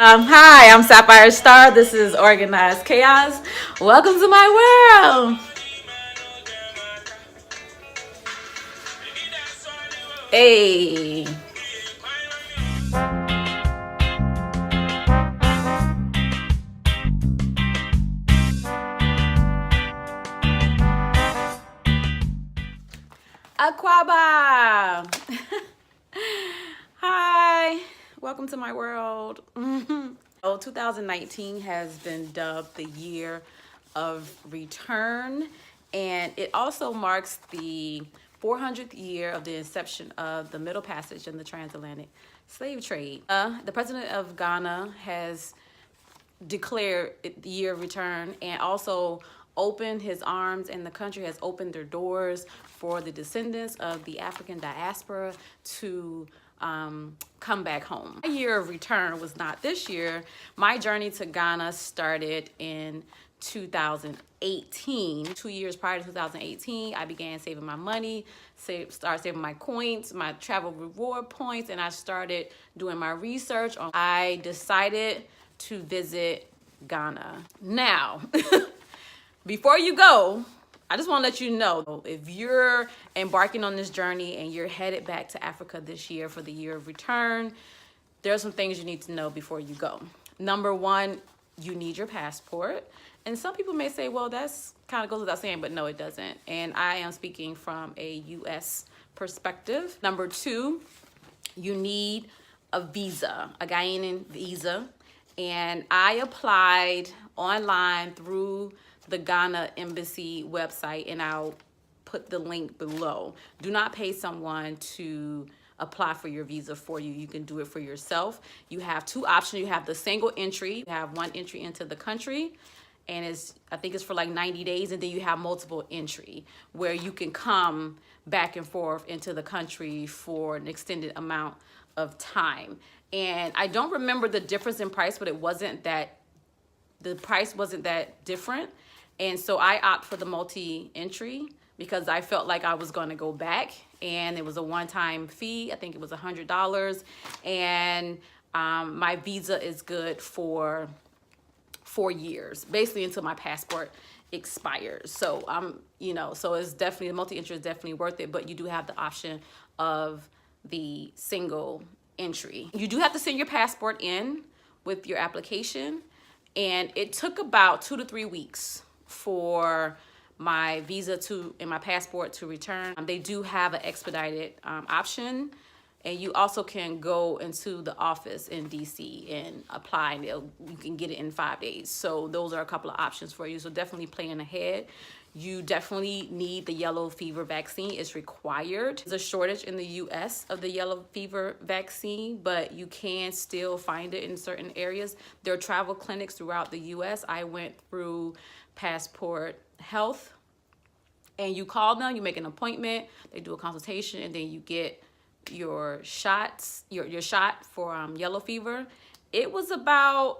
Hi, I'm Sapphire Star. This is Organized Chaos. Welcome to my world. Hey. Aquaba. Hi. Welcome to my world. So 2019 has been dubbed the year of return, and it also marks the 400th year of the inception of the Middle Passage and the transatlantic slave trade. The president of Ghana has declared the year of return and also opened his arms, and the country has opened their doors for the descendants of the African diaspora to come back home. My year of return was not this year. My journey to Ghana started in 2018. 2 years prior to 2018, I began saving my money, started saving my coins, my travel reward points, and I started doing my research on. I decided to visit Ghana. Now, before you go, I just want to let you know, if you're embarking on this journey and you're headed back to Africa this year for the year of return, there are some things you need to know before you go. Number one, you need your passport. And some people may say, well, that's kind of goes without saying, but no, it doesn't. And I am speaking from a U.S. perspective. Number two, you need a visa, a Ghanaian visa. And I applied online through the Ghana Embassy website, and I'll put the link below. Do not pay someone to apply for your visa for you. You can do it for yourself. You have two options. You have the single entry. You have one entry into the country, and I think it's for like 90 days, and then you have multiple entry where you can come back and forth into the country for an extended amount of time. And I don't remember the difference in price, but the price wasn't that different. And so I opt for the multi-entry because I felt like I was going to go back, and it was a one-time fee. I think it was $100, and my visa is good for 4 years, basically until my passport expires. So so it's definitely, the multi-entry is definitely worth it, but you do have the option of the single entry. You do have to send your passport in with your application, and it took about 2 to 3 weeks for my visa and my passport to return. They do have an expedited option, and you also can go into the office in DC and apply, and you can get it in 5 days. So those are a couple of options for you. So definitely plan ahead. You definitely need the yellow fever vaccine. It's required. There's a shortage in the US of the yellow fever vaccine, but you can still find it in certain areas. There are travel clinics throughout the US. I went through Passport Health, and you call them, you make an appointment, they do a consultation, and then you get your shots, your shot for yellow fever. It was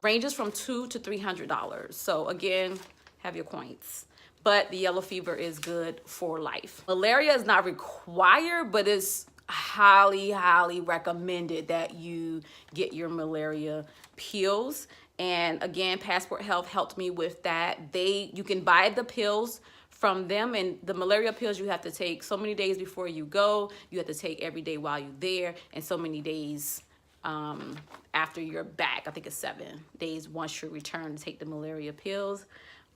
ranges from $200 to $300. So again, have your coins. But the yellow fever is good for life. Malaria is not required, but it's highly, highly recommended that you get your malaria pills. And again, Passport Health helped me with that. You can buy the pills from them, and the malaria pills you have to take so many days before you go. You have to take every day while you're there, and so many days after you're back. I think it's 7 days once you return to take the malaria pills.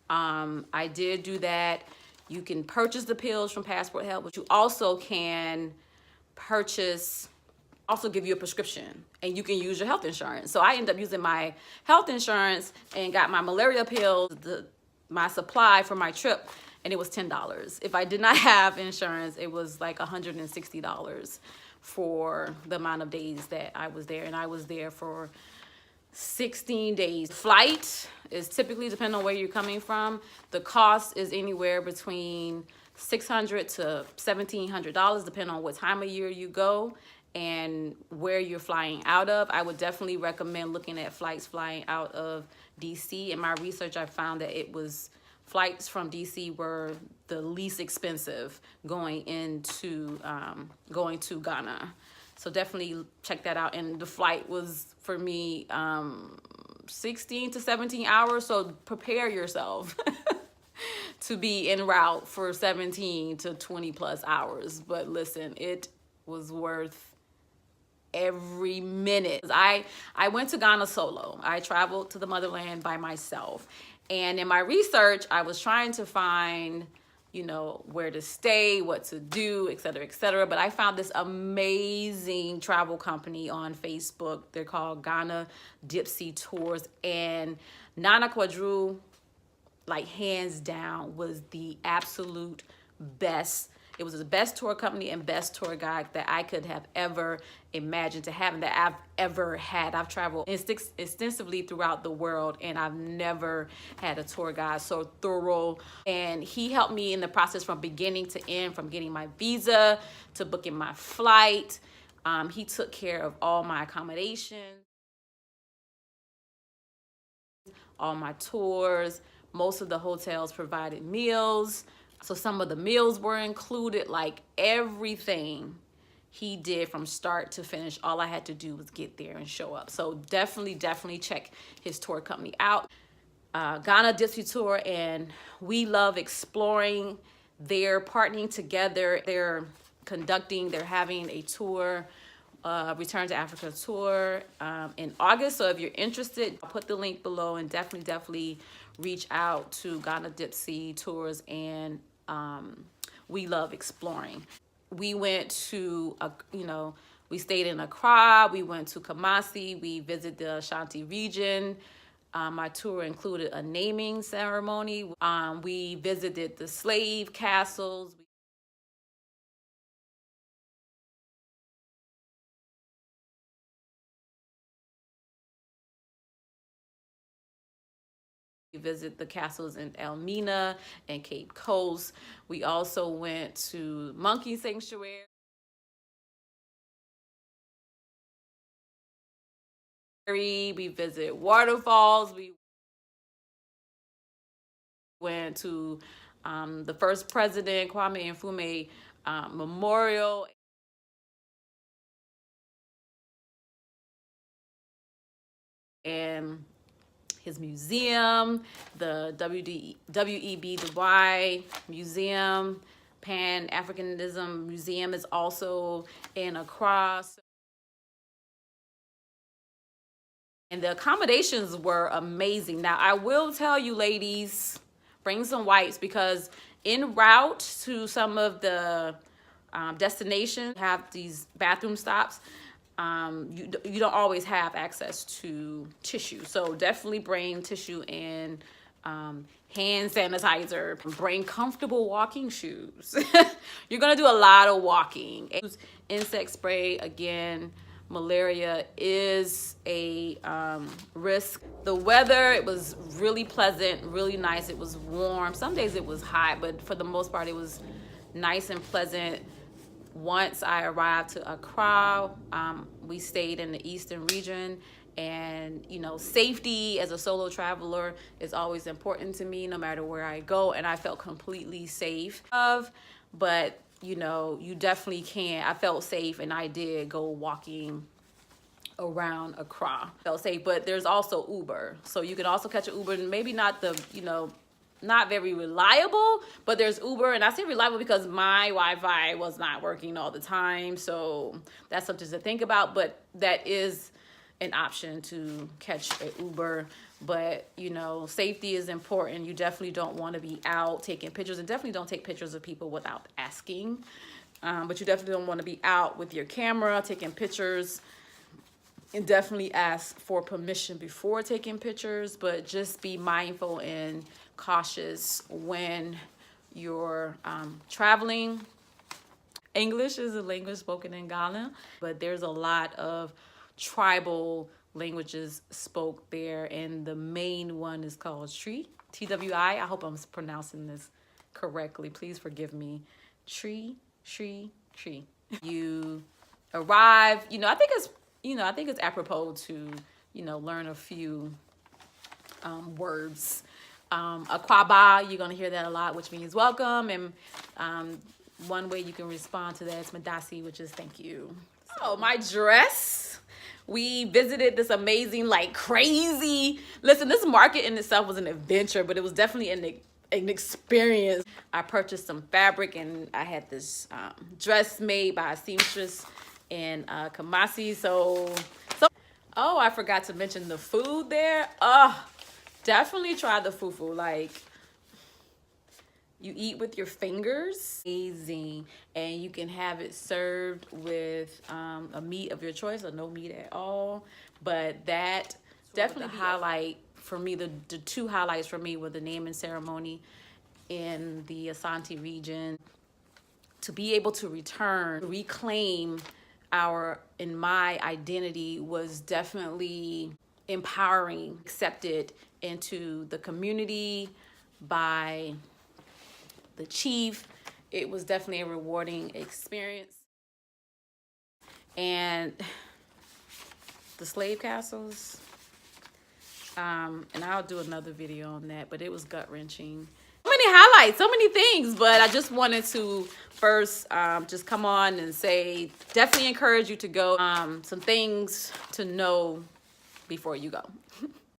I did do that. You can purchase the pills from Passport Health, but you also can also give you a prescription, and you can use your health insurance. So I ended up using my health insurance and got my malaria pills, my supply for my trip, and it was $10. If I did not have insurance, it was like $160 for the amount of days that I was there, and I was there for 16 days. Flight is typically, depending on where you're coming from, the cost is anywhere between $600 to $1,700, depending on what time of year you go and where you're flying out of. I would definitely recommend looking at flights flying out of DC. In my research, I found that flights from DC were the least expensive going to Ghana. So definitely check that out. And the flight was, for me, 16 to 17 hours. So prepare yourself to be en route for 17 to 20 plus hours. But listen, it was worth every minute. I went to Ghana solo. I traveled to the motherland by myself. And in my research, I was trying to find, you know, where to stay, what to do, et cetera, et cetera. But I found this amazing travel company on Facebook. They're called Ghana Dipci Tours. And Nana Quadru, like hands down, was the absolute best. It was the best tour company and best tour guide that I could have ever imagined to have and that I've ever had. I've traveled extensively throughout the world and I've never had a tour guide so thorough. And he helped me in the process from beginning to end, from getting my visa to booking my flight. He took care of all my accommodations, all my tours. Most of the hotels provided meals. So some of the meals were included, like everything he did from start to finish. All I had to do was get there and show up. So definitely check his tour company out. Ghana Dipci Tour, and we love exploring. They're partnering together. They're having a tour, Return to Africa tour in August. So if you're interested, I'll put the link below, and definitely reach out to Ghana Dipci Tours, and we love exploring. We went to, we stayed in Accra, we went to Kumasi, we visited the Ashanti region. My tour included a naming ceremony. We visited the slave castles. We visit the castles in Elmina and Cape Coast. We also went to Monkey Sanctuary. We visit waterfalls. We went to the first president, Kwame Nkrumah Memorial. And his museum, the W.E.B. Du Bois Museum, Pan-Africanism Museum is also in Accra. And the accommodations were amazing. Now, I will tell you, ladies, bring some wipes, because en route to some of the destinations have these bathroom stops. You don't always have access to tissue. So definitely bring tissue and hand sanitizer. Bring comfortable walking shoes. You're gonna do a lot of walking. Insect spray, again, malaria is a risk. The weather, it was really pleasant, really nice. It was warm. Some days it was hot, but for the most part it was nice and pleasant. Once I arrived to Accra, we stayed in the eastern region, and safety as a solo traveler is always important to me no matter where I go, and I felt completely safe. But you definitely can. I felt safe, and I did go walking around Accra. Felt safe, but there's also Uber, so you can also catch an Uber. Maybe not the not very reliable, but there's Uber. And I say reliable because my Wi-Fi was not working all the time, so that's something to think about. But that is an option, to catch an Uber. But safety is important. You definitely don't want to be out taking pictures, and definitely don't take pictures of people without asking. But you definitely don't want to be out with your camera taking pictures, and definitely ask for permission before taking pictures. But just be mindful and cautious when you're traveling. English is a language spoken in Ghana, but there's a lot of tribal languages spoke there, and the main one is called Twi, T-W-I. I hope I'm pronouncing this correctly. Please forgive me. Twi. You arrive, I think it's apropos to, learn a few words. Akwaba, you're gonna hear that a lot, which means welcome, and one way you can respond to that is Madasi, which is thank you. Oh, my dress We visited this amazing, like crazy, listen, this market in itself was an adventure, but it was definitely an experience. I purchased some fabric and I had this dress made by a seamstress in Kumasi. So, oh, I forgot to mention the food there. Definitely try the fufu. Like, you eat with your fingers. Amazing. And you can have it served with a meat of your choice or no meat at all. But that definitely highlight for me, the two highlights for me were the naming ceremony in the Asante region. To be able to return, reclaim my identity was definitely empowering. Accepted into the community by the chief. It was definitely a rewarding experience. And the slave castles, and I'll do another video on that, but it was gut-wrenching. So many highlights, so many things, but I just wanted to first just come on and say, definitely encourage you to go. Some things to know before you go.